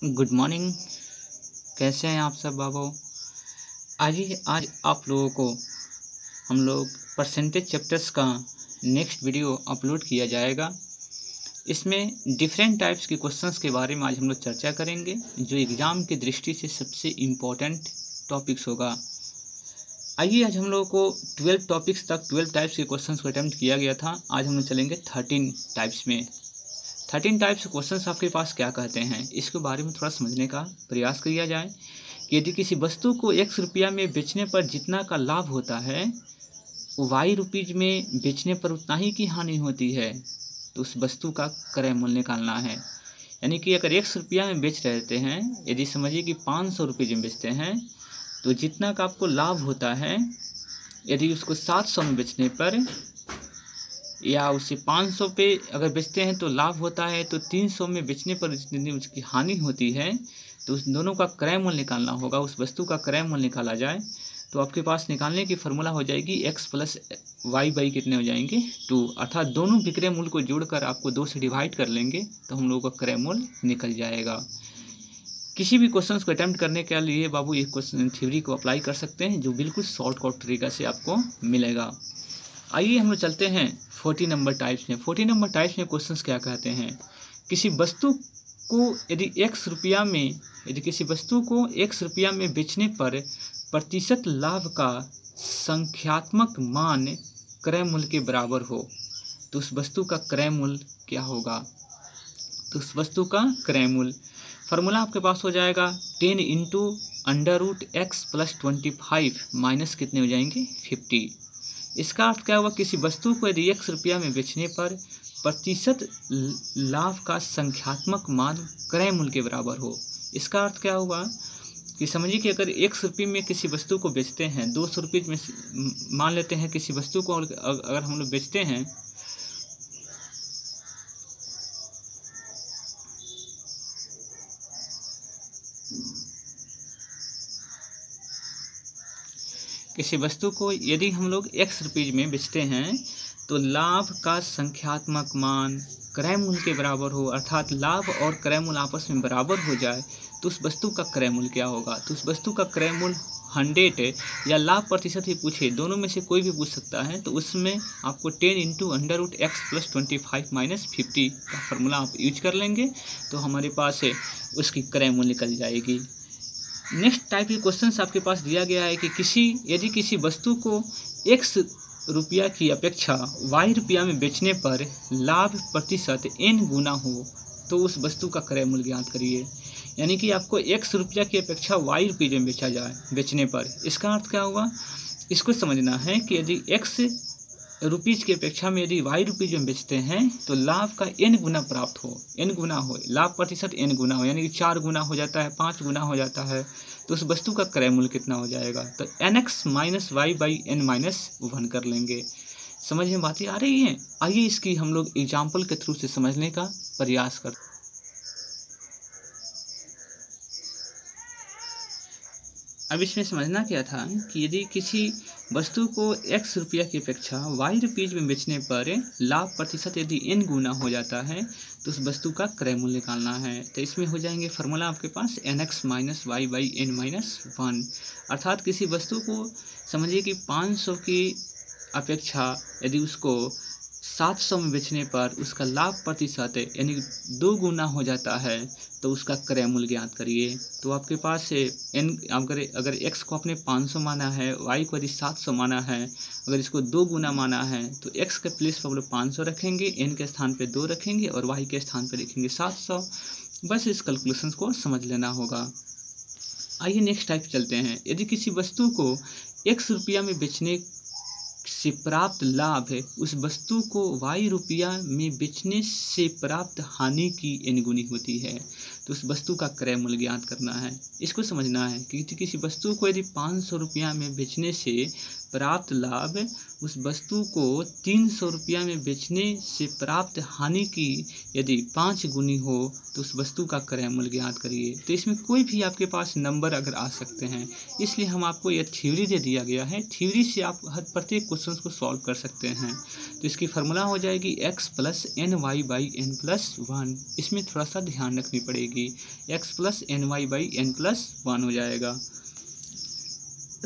Good morning. कैसे हैं आप सब बाबू। आज आप लोगों को हम लोग परसेंटेज चैप्टर्स का नेक्स्ट वीडियो अपलोड किया जाएगा। इसमें डिफरेंट टाइप्स के क्वेश्चंस के बारे में आज हम लोग चर्चा करेंगे, जो एग्ज़ाम की दृष्टि से सबसे इम्पोर्टेंट टॉपिक्स होगा। आइए, आज हम लोगों को 12 टॉपिक्स तक 12 टाइप्स के क्वेश्चंस को अटेम्प्ट किया गया था। आज हम लोग चलेंगे 13 टाइप्स में। 13 टाइप्स क्वेश्चंस आपके पास क्या कहते हैं, इसके बारे में थोड़ा समझने का प्रयास किया जाए कि यदि किसी वस्तु को X रुपया में बेचने पर जितना का लाभ होता है, Y रुपीज में बेचने पर उतना ही की हानि होती है, तो उस वस्तु का क्रय मूल्य निकालना है। यानी कि अगर X रुपया में बेच रहे हैं, यदि समझिए कि 500 रुपये में बेचते हैं, तो जितना का आपको लाभ होता है, यदि उसको 700 में बेचने पर या उसे 500 पे अगर बेचते हैं तो लाभ होता है, तो 300 में बेचने पर जितनी उसकी हानि होती है, तो उस दोनों का क्रय मूल्य निकालना होगा। उस वस्तु का क्रय मूल्य निकाला जाए तो आपके पास निकालने की फॉर्मूला हो जाएगी x प्लस वाई बाई कितने हो जाएंगे 2, अर्थात दोनों विक्रय मूल्य को जोड़कर आपको 2 से डिवाइड कर लेंगे तो हम लोगों का क्रय मूल्य निकल जाएगा। किसी भी क्वेश्चन को अटेम्प्ट करने के लिए बाबू ये क्वेश्चन थ्योरी को अप्लाई कर सकते हैं, जो बिल्कुल शॉर्टकट तरीका से आपको मिलेगा। आइए हम लोग चलते हैं 40 नंबर टाइप्स में। 40 नंबर टाइप्स में क्वेश्चंस क्या कहते हैं, किसी वस्तु को यदि किसी वस्तु को X रुपया में बेचने पर प्रतिशत लाभ का संख्यात्मक मान क्रय मूल्य के बराबर हो, तो उस वस्तु का क्रय मूल्य क्या होगा। तो उस वस्तु का क्रय मूल्य फार्मूला आपके पास हो जाएगा 10 into under root X plus 25 minus कितने हो जाएंगे 50। इसका अर्थ क्या हुआ, किसी वस्तु को यदि X रुपया में बेचने पर प्रतिशत लाभ का संख्यात्मक मान क्रय मूल्य के बराबर हो। इसका अर्थ क्या हुआ कि समझिए कि अगर X रुपये में किसी वस्तु को बेचते हैं, 200 रुपये में मान लेते हैं किसी वस्तु को, अगर हम लोग बेचते हैं किसी वस्तु को यदि हम लोग X रुपये में बेचते हैं, तो लाभ का संख्यात्मक मान क्रय मूल्य के बराबर हो, अर्थात लाभ और क्रय मूल्य आपस में बराबर हो जाए, तो उस वस्तु का क्रय मूल्य क्या होगा। तो उस वस्तु का क्रय मूल्य 100 या लाभ प्रतिशत ही पूछे, दोनों में से कोई भी पूछ सकता है, तो उसमें आपको 10 into under root X plus 25 minus 50 का फार्मूला आप यूज कर लेंगे, तो हमारे पास उसकी क्रय मूल्य निकल जाएगी। नेक्स्ट टाइप के क्वेश्चंस आपके पास दिया गया है कि यदि किसी वस्तु को X रुपया की अपेक्षा Y रुपया में बेचने पर लाभ प्रतिशत n गुना हो, तो उस वस्तु का क्रय मूल्य ज्ञात करिए। यानी कि आपको X रुपया की अपेक्षा Y रुपये में बेचा जाए बेचने पर, इसका अर्थ क्या हुआ, इसको समझना है कि यदि X रुपीज़ की अपेक्षा में यदि Y रुपये में बेचते हैं, तो लाभ का n गुना प्राप्त हो, n गुना हो, लाभ प्रतिशत n गुना हो, यानी कि 4 गुना हो जाता है, 5 गुना हो जाता है, तो उस वस्तु का क्रय मूल्य कितना हो जाएगा। तो nx minus Y by n minus 1 कर लेंगे। समझ में बातें आ रही हैं। आइए इसकी हम लोग एग्जाम्पल के थ्रू से समझने का प्रयास करते हैं। अब इसमें समझना क्या था कि यदि किसी वस्तु को X रुपया की अपेक्षा Y रुपीज में बेचने पर लाभ प्रतिशत यदि n गुना हो जाता है, तो उस वस्तु का क्रय मूल्य निकालना है। तो इसमें हो जाएंगे फार्मूला आपके पास nx minus Y by n minus 1, अर्थात किसी वस्तु को समझिए कि 500 की अपेक्षा यदि उसको 700 में बेचने पर उसका लाभ प्रतिशत यानी 2 गुना हो जाता है, तो उसका क्रय मूल्य ज्ञात करिए। तो आपके पास अगर x को आपने 500 माना है, y को यदि 700 माना है, अगर इसको 2 गुना माना है, तो x के प्लेस पर 500 रखेंगे, n के स्थान पे 2 रखेंगे और y के स्थान पे लिखेंगे 700। बस इस कैलकुलेशन को समझ लेना होगा। आइए नेक्स्ट टाइप चलते हैं। यदि किसी वस्तु को X रुपया में बेचने से प्राप्त लाभ है, उस वस्तु को Y रुपया में बेचने से प्राप्त हानि की n गुनी होती है, तो उस वस्तु का क्रय मूल्य ज्ञात करना है। इसको समझना है कि किसी वस्तु को यदि 500 रुपया में बेचने से प्राप्त लाभ उस वस्तु को 300 रुपया में बेचने से प्राप्त हानि की यदि 5 गुनी हो तो उस वस्तु का क्रय मूल्य ज्ञात करिए। तो इसमें कोई भी आपके पास नंबर अगर आ सकते हैं, इसलिए हम आपको यह थ्योरी दे दिया गया है। थ्योरी से आप हर प्रत्येक क्वेश्चन को सॉल्व कर सकते हैं। तो इसकी फार्मूला हो जाएगी x plus N Y by N plus 1। इसमें थोड़ा सा ध्यान रखनी पड़ेगी, x plus N Y by N plus 1 हो जाएगा।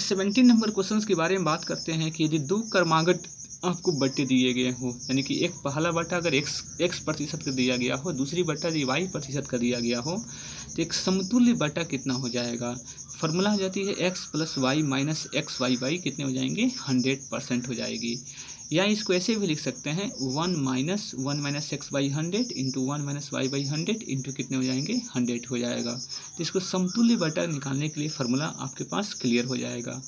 17 नंबर क्वेश्चन के बारे में बात करते हैं कि यदि 2 क्रमागत आपको बट्टे दिए गए हो, यानी कि एक पहला बट्टा अगर x प्रतिशत का दिया गया हो, दूसरी बट्टा यदि y प्रतिशत का दिया गया हो, तो एक समतुल्य बट्टा कितना हो जाएगा। फार्मूला हो जाती है x plus Y minus X Y by कितने हो जाएंगे 100% हो जाएगी। या इसको ऐसे भी लिख सकते हैं 1 minus X by 100 into 1 minus Y by 100 into कितने हो जाएंगे 100 हो जाएगा। तो इसको समतुल्य बटा निकालने के लिए फार्मूला आपके पास क्लियर हो जाएगा।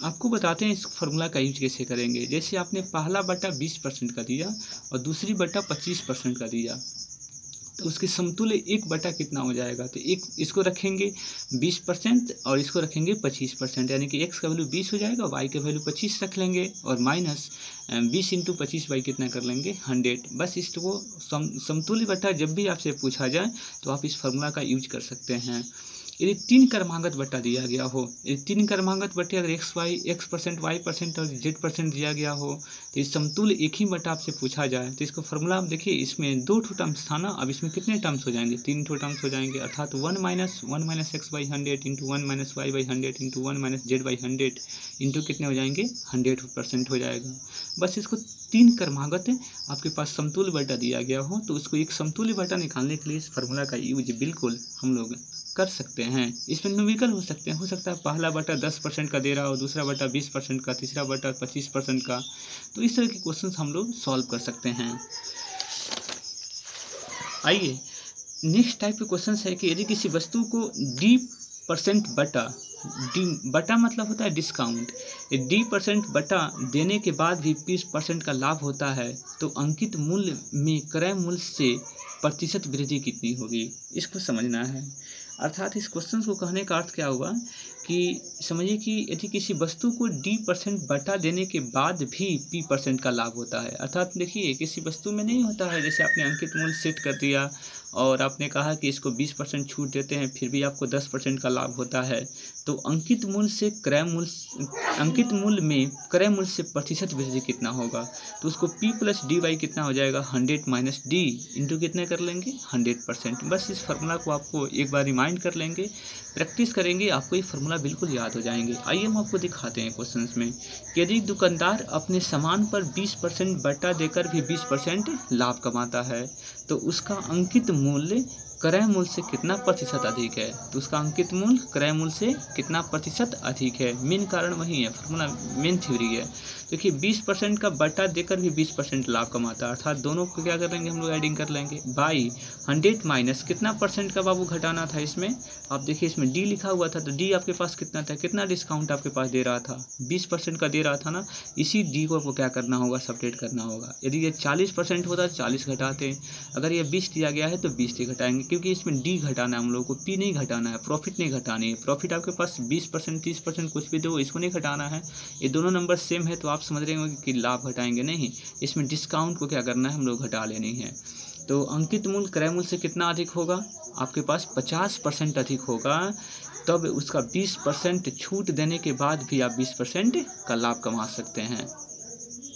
आपको बताते हैं इस फार्मूला का यूज कैसे करेंगे। जैसे आपने पहला बटा 20% का दिया और दूसरी बटा 25% का दिया, तो उसके समतुल्य एक बटा कितना हो जाएगा। तो एक इसको रखेंगे 20% और इसको रखेंगे 25%, यानी कि x का वैल्यू 20 हो जाएगा, y का वैल्यू 25 रख लेंगे और माइनस 20 इंटू 25 बाई कितना कर लेंगे 100। बस इसको समतुल्य बटा जब भी आपसे पूछा जाए तो आप इस फार्मूला का यूज कर सकते हैं। यदि 3 क्रमागत बट्टा दिया गया हो, यदि 3 क्रमागत बट्टे अगर x% y% और z% दिया गया हो, तो इस समतुल्य एक ही बट्टा आपसे पूछा जाए तो इसको फार्मूला आप देखिए, इसमें 2 टर्म्स था ना, अब इसमें कितने टर्म्स हो जाएंगे 3 टर्म्स हो जाएंगे, अर्थात 1 minus X by 100 into 1 minus Y by 100 into 1 minus Z by 100 into कितने हो जाएंगे 100% हो जाएगा। बस इसको 3 क्रमागत आपके पास समतुल्य बट्टा दिया गया हो तो उसको एक समतुल्य बट्टा निकालने के लिए इस फार्मूला का यूज बिल्कुल हम लोग कर सकते हैं। इसमें न्यूमेरिकल हो सकते हैं, हो सकता है पहला बटा 10% का दे रहा हो, दूसरा बटा 20% का, तीसरा बटा 25% का। तो इस तरह के क्वेश्चंस हम लोग सॉल्व कर सकते हैं। आइए नेक्स्ट टाइप के क्वेश्चन है कि यदि किसी वस्तु को D% बटा, डी बटा मतलब होता है डिस्काउंट, D% बटा देने के बाद भी 20% का लाभ होता है तो अंकित मूल्य में क्रय मूल्य से प्रतिशत वृद्धि कितनी होगी, इसको समझना है। अर्थात इस क्वेश्चन को कहने का अर्थ क्या हुआ कि समझिए कि यदि किसी वस्तु को D% बटा देने के बाद भी P% का लाभ होता है, अर्थात देखिए किसी वस्तु में नहीं होता है जैसे आपने अंकित मूल्य सेट कर दिया और आपने कहा कि इसको 20% छूट देते हैं फिर भी आपको 10% का लाभ होता है, तो अंकित मूल्य से अंकित मूल्य में क्रय मूल्य से प्रतिशत वृद्धि कितना होगा। तो उसको P प्लस डी वाई कितना हो जाएगा 100 माइनस डी इंटू कितने कर लेंगे 100%। बस इस फार्मूला को आपको एक बार रिमाइंड कर लेंगे, प्रैक्टिस करेंगे, आपको ये फार्मूला बिल्कुल याद हो जाएंगे। आइए हम आपको दिखाते हैं क्वेश्चन में। यदि दुकानदार अपने सामान पर 20% बटा देकर भी 20% लाभ कमाता है तो उसका अंकित मूल्य क्रय मूल्य से कितना प्रतिशत अधिक है। तो उसका अंकित मूल्य क्रय मूल्य से कितना प्रतिशत अधिक है। मेन कारण वही है, फार्मूला मेन थ्योरी है। देखिए 20% का बटा देकर भी 20% लाभ कमाता है, अर्थात दोनों को क्या कर लेंगे हम लोग एडिंग कर लेंगे बाई 100 माइनस कितना परसेंट का बाबू घटाना था इसमें, आप देखिए इसमें डी लिखा हुआ था तो डी आपके पास कितना था, कितना डिस्काउंट आपके पास दे रहा था 20% का दे रहा था ना, इसी डी को आपको क्या करना होगा सब्ट्रैक्ट करना होगा। यदि ये 40% होता तो 40 घटाते, अगर ये 20 दिया गया है तो 20 से घटाएंगे क्योंकि इसमें डी घटाना है हम लोग को, पी नहीं घटाना है, प्रॉफिट नहीं घटानी है। प्रॉफिट आपके पास 20% 30% कुछ भी दो, इसको नहीं घटाना है। ये दोनों नंबर सेम है तो आप समझ रहे होंगे कि लाभ घटाएंगे नहीं, इसमें डिस्काउंट को क्या करना है हम लोग घटा लेनी है। तो अंकित मूल्य क्रय मूल्य से कितना अधिक होगा, आपके पास 50% अधिक होगा, तब उसका 20% छूट देने के बाद भी आप 20% का लाभ कमा सकते हैं।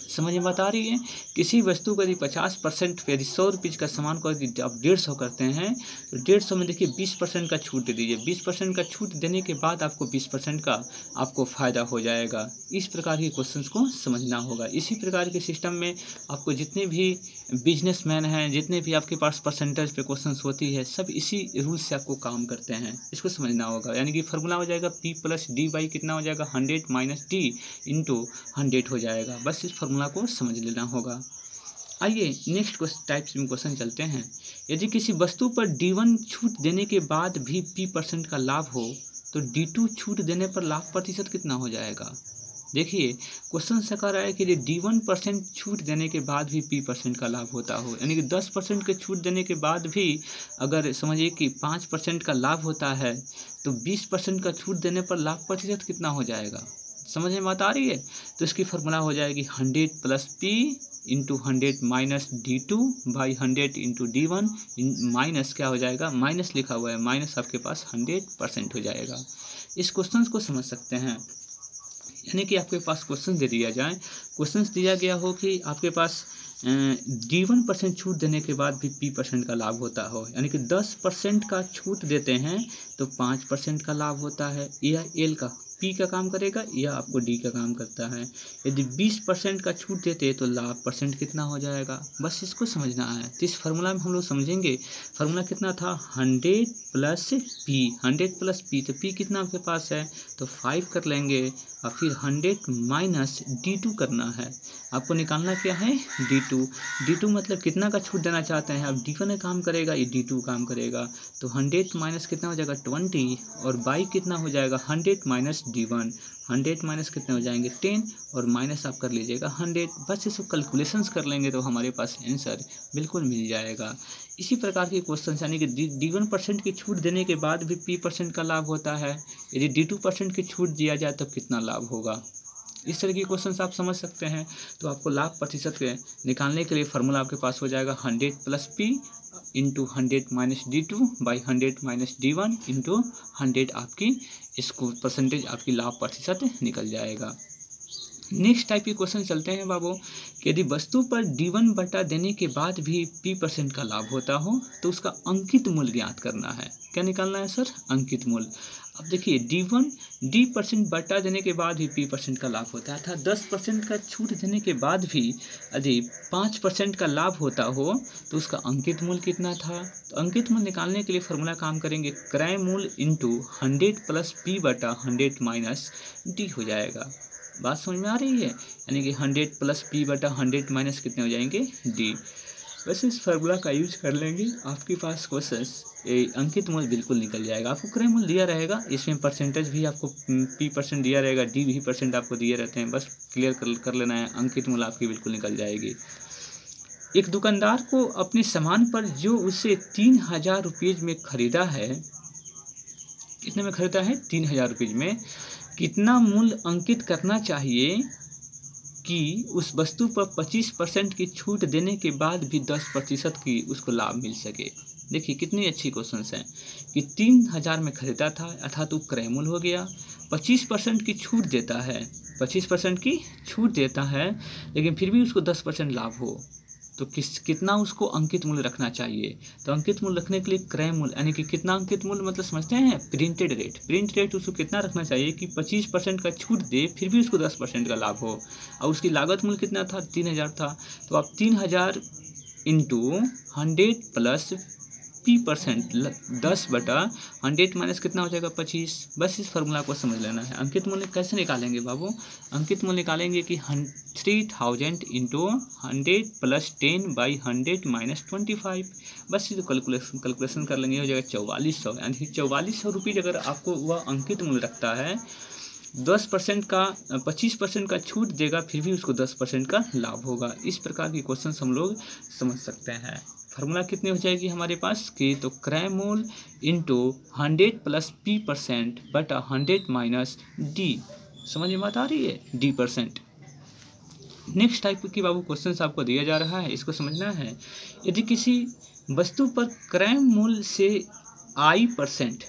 समझ में बता रही है। किसी वस्तु को यदि 50% यदि 100 रुपये का सामान को यदि आप 150 करते हैं तो 150 में देखिए 20% का छूट दे दीजिए, 20% का छूट देने के बाद आपको 20% का आपको फ़ायदा हो जाएगा। इस प्रकार के क्वेश्चंस को समझना होगा। इसी प्रकार के सिस्टम में आपको जितने भी बिजनेसमैन हैं, जितने भी आपके पास परसेंटेज पे क्वेश्चंस होती है, सब इसी रूल से आपको काम करते हैं, इसको समझना होगा। यानी कि फार्मूला हो जाएगा P प्लस डी बाई कितना हो जाएगा 100 माइनस डी इंटू 100 हो जाएगा। बस इस फार्मूला को समझ लेना होगा। आइए नेक्स्ट टाइप्स में क्वेश्चन चलते हैं। यदि किसी वस्तु पर D1 छूट देने के बाद भी P% का लाभ हो तो D2 छूट देने पर लाभ प्रतिशत कितना हो जाएगा। देखिए क्वेश्चन से कह रहा है कि यदि D1% छूट देने के बाद भी P% का लाभ होता हो, यानी कि 10% के छूट देने के बाद भी अगर समझिए कि 5% का लाभ होता है तो 20% का छूट देने पर लाभ प्रतिशत कितना हो जाएगा। समझ में बात आ रही है? तो इसकी फार्मूला हो जाएगी 100 plus P into 100 minus D2 by 100 into D1 minus क्या हो जाएगा, माइनस लिखा हुआ है, माइनस आपके पास 100% हो जाएगा। इस क्वेश्चन को समझ सकते हैं, यानी कि आपके पास क्वेश्चन दे दिया जाए, क्वेश्चन दिया गया हो कि आपके पास D1% छूट देने के बाद भी P% का लाभ होता हो, यानी कि 10% का छूट देते हैं तो 5% का लाभ होता है। यह L का P का काम करेगा, यह आपको D का काम करता है। यदि 20% का छूट देते तो लाभ परसेंट कितना हो जाएगा, बस इसको समझना है। तो इस फार्मूला में हम लोग समझेंगे, फार्मूला कितना था 100 प्लस P, 100 प्लस P, तो P कितना आपके पास है तो 5 कर लेंगे और फिर 100 माइनस D2 करना है। आपको निकालना क्या है D2, D2 मतलब कितना का छूट देना चाहते हैं। अब D1 काम करेगा, ये D2 काम करेगा, तो 100 माइनस कितना हो जाएगा 20 और बाई कितना हो जाएगा 100 माइनस D1, 100 माइनस कितने हो जाएंगे 10 और माइनस आप कर लीजिएगा 100। बस इसको कैलकुलेशंस कर लेंगे तो हमारे पास आंसर बिल्कुल मिल जाएगा। इसी प्रकार के क्वेश्चन यानी कि D1% की छूट देने के बाद भी P% का लाभ होता है, यदि D2% की छूट दिया जाए तो कितना लाभ होगा। इस तरह के क्वेश्चन आप समझ सकते हैं। तो आपको लाभ प्रतिशत के निकालने के लिए फार्मूला आपके पास हो जाएगा 100 plus P into 100 minus D2 by 100 minus D1 into 100, आपकी इसको परसेंटेज आपकी लाभ प्रतिशत निकल जाएगा। नेक्स्ट टाइप के क्वेश्चन चलते हैं बाबू कि यदि वस्तु पर D1 बटा देने के बाद भी P% का लाभ होता हो तो उसका अंकित मूल्य ज्ञात करना है। क्या निकालना है सर, अंकित मूल्य। अब देखिए D% बटा देने के बाद भी P% का लाभ होता है, अर्थात 10% का छूट देने के बाद भी यदि 5% का लाभ होता हो तो उसका अंकित मूल्य कितना था। तो अंकित मूल्य निकालने के लिए फार्मूला काम करेंगे, क्रय मूल्य इंटू 100 प्लस P बटा 100 माइनस D हो जाएगा। बात समझ में आ रही है, यानी कि 100 प्लस P बटा 100 माइनस कितने हो जाएंगे D। वैसे इस फार्मूला का यूज कर लेंगे, आपके पास क्वेश्चन अंकित मूल्य बिल्कुल निकल जाएगा। आपको क्रय मूल्य दिया रहेगा, इसमें परसेंटेज भी आपको P% दिया रहेगा, D भी % आपको दिए रहते हैं, बस क्लियर कर लेना है, अंकित मूल्य आपकी बिल्कुल निकल जाएगी। एक दुकानदार को अपने सामान पर जो उसे 3000 रुपये में खरीदा है, कितने में खरीदा है 3000 रुपये में, कितना मूल्य अंकित करना चाहिए कि उस वस्तु पर 25% की छूट देने के बाद भी 10% की उसको लाभ मिल सके। देखिए कितनी अच्छी क्वेश्चन है कि 3000 में खरीदा था, अर्थात वो क्रय मूल्य हो गया, 25% की छूट देता है, 25% की छूट देता है, लेकिन फिर भी उसको 10% लाभ हो, तो कितना उसको अंकित मूल्य रखना चाहिए। तो अंकित मूल्य रखने के लिए क्रय मूल्य यानी कि कितना अंकित मूल्य मतलब समझते हैं, प्रिंटेड रेट उसको कितना रखना चाहिए कि 25% का छूट दे फिर भी उसको 10% का लाभ हो। और उसकी लागत मूल्य कितना था 3000 था, तो आप 3000 इंटू 100 प्लस P% 10 बटा 100 माइनस कितना हो जाएगा 25। बस इस फार्मूला को समझ लेना है। अंकित मूल्य कैसे निकालेंगे बाबू, अंकित मूल्य निकालेंगे कि 3000 इंटू 100 प्लस 10 बाई 100 माइनस 25। बस ये कैलकुलेशन कर लेंगे, हो जाएगा 4400, यानी 4400 रुपये अगर आपको वह अंकित मूल्य रखता है, 10% का 25% का छूट देगा फिर भी उसको 10% का लाभ होगा। इस प्रकार के क्वेश्चन हम लोग समझ सकते हैं। फार्मूला कितनी हो जाएगी हमारे पास कि तो क्रय मूल्य इंटू 100 प्लस P% बटा 100 माइनस D। समझ में बात आ रही है, D%। नेक्स्ट टाइप की बाबू क्वेश्चन आपको दिया जा रहा है, इसको समझना है। यदि किसी वस्तु पर क्रय मूल्य से I%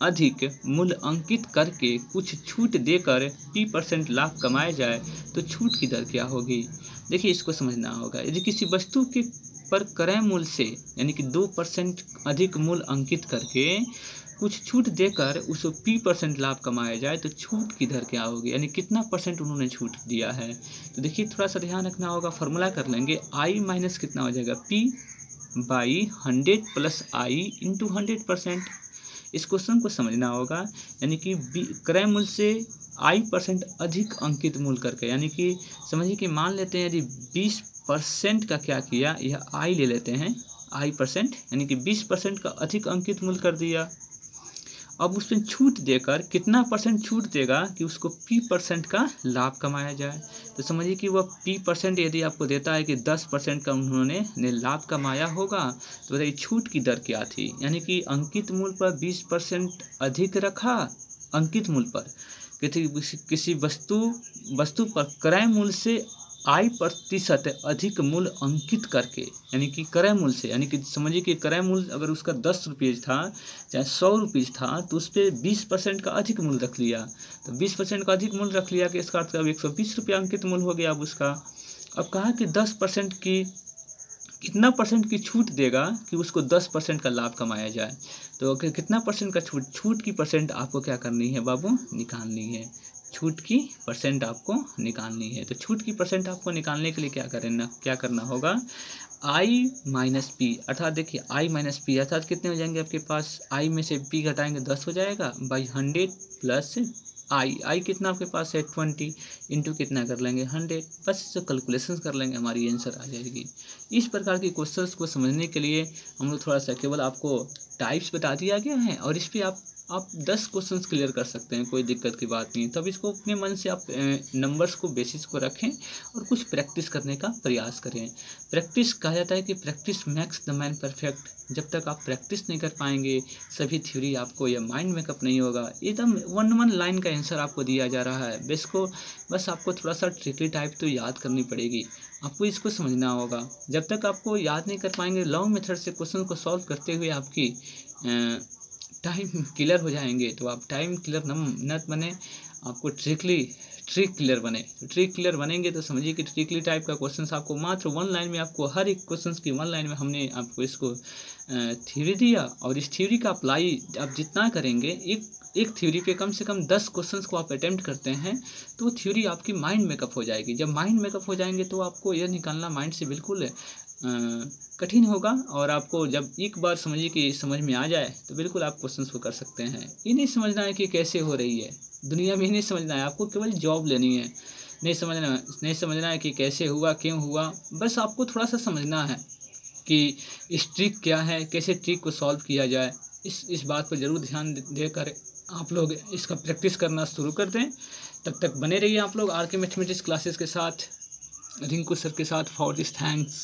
अधिक मूल्य अंकित करके कुछ छूट देकर P% लाभ कमाया जाए तो छूट की दर क्या होगी। देखिए इसको समझना होगा। यदि किसी वस्तु के पर क्रय मूल्य से यानी कि 2% अधिक मूल्य अंकित करके कुछ छूट देकर उसको P% लाभ कमाया जाए तो छूट की दर क्या होगी, यानी कितना % उन्होंने छूट दिया है। तो देखिए थोड़ा सा ध्यान रखना होगा, फार्मूला कर लेंगे I माइनस कितना हो जाएगा P by 100 plus I into 100%। इस क्वेश्चन को समझना होगा, यानी कि क्रय मूल्य से I% अधिक अंकित मूल्य करके, यानी कि समझिए कि मान लेते हैं यदि 20% का क्या किया, यह I ले लेते हैं I%, यानी कि 20% का अधिक अंकित मूल्य कर दिया। अब उसमें छूट देकर कितना % छूट देगा कि उसको P% का लाभ कमाया जाए। तो समझिए कि वह P% यदि आपको देता है कि 10% का उन्होंने लाभ कमाया होगा, तो बताइए छूट की दर क्या थी, यानी कि अंकित मूल्य पर 20% अधिक रखा अंकित मूल्य पर, किसी वस्तु पर क्रय मूल्य से i% अधिक मूल्य अंकित करके, यानी कि क्रय मूल्य से, यानी कि समझिए कि क्रय मूल्य अगर उसका 10 रुपये था चाहे 100 रुपये था, तो उस पर 20% का अधिक मूल्य रख लिया। तो 20% का अधिक मूल्य रख लिया कि इसका अर्थ अब 120 रुपये अंकित मूल्य हो गया अब उसका। अब कहा कि 10% की कितना परसेंट की छूट देगा कि उसको 10% का लाभ कमाया जाए। तो कितना परसेंट का छूट की परसेंट आपको क्या करनी है बाबू, निकालनी है। छूट की परसेंट आपको निकालनी है। तो छूट की परसेंट आपको निकालने के लिए क्या करना होगा, i माइनस पी, अर्थात देखिए i माइनस पी अर्थात कितने हो जाएंगे आपके पास, i में से p घटाएंगे 10 हो जाएगा बाई 100 प्लस i कितना आपके पास है 20 इंटू कितना कर लेंगे 100, बस जो कैलकुलेशन कर लेंगे हमारी आंसर आ जाएगी। इस प्रकार के क्वेश्चंस को समझने के लिए हम लोग थोड़ा सा केवल आपको टाइप्स बता दिया गया है और इस पर आप 10 क्वेश्चंस क्लियर कर सकते हैं, कोई दिक्कत की बात नहीं। तब इसको अपने मन से आप नंबर्स को बेसिस को रखें और कुछ प्रैक्टिस करने का प्रयास करें। प्रैक्टिस कहा जाता है कि practice makes the man perfect. जब तक आप प्रैक्टिस नहीं कर पाएंगे सभी थ्योरी आपको या माइंड मेकअप नहीं होगा। एकदम 1 लाइन का आंसर आपको दिया जा रहा है, बस आपको थोड़ा सा ट्रिकली टाइप तो याद करनी पड़ेगी, आपको इसको समझना होगा। जब तक आपको याद नहीं कर पाएंगे लॉन्ग मेथड से क्वेश्चन को सॉल्व करते हुए आपकी टाइम क्लियर हो जाएंगे, तो आप टाइम क्लियर न बने, आपको ट्रिक क्लियर बने। तो ट्रिक क्लियर बनेंगे तो समझिए कि ट्रिकली टाइप का क्वेश्चंस आपको मात्र 1 लाइन में, आपको हर एक क्वेश्चंस की 1 लाइन में हमने आपको इसको थ्योरी दिया और इस थ्योरी का अप्लाई आप जितना करेंगे, एक थ्योरी पे कम से कम 10 क्वेश्चंस को आप अटेम्प्ट करते हैं तो वो थ्योरी आपकी माइंड मेकअप हो जाएगी। जब माइंड मेकअप हो जाएंगे तो आपको यह निकालना माइंड से बिल्कुल कठिन होगा और आपको जब एक बार समझिए कि समझ में आ जाए तो बिल्कुल आप क्वेश्चंस को कर सकते हैं। ये नहीं समझना है कि कैसे हो रही है दुनिया में, ही नहीं समझना है, आपको केवल जॉब लेनी है। नहीं समझना है कि कैसे हुआ क्यों हुआ, बस आपको थोड़ा सा समझना है कि इस ट्रिक क्या है, कैसे ट्रिक को सॉल्व किया जाए। इस बात पर ज़रूर ध्यान देकर आप लोग इसका प्रैक्टिस करना शुरू कर दें। तब तक बने रहिए आप लोग आर के मैथमेटिक्स क्लासेस के साथ, रिंकू सर के साथ। For this thanks.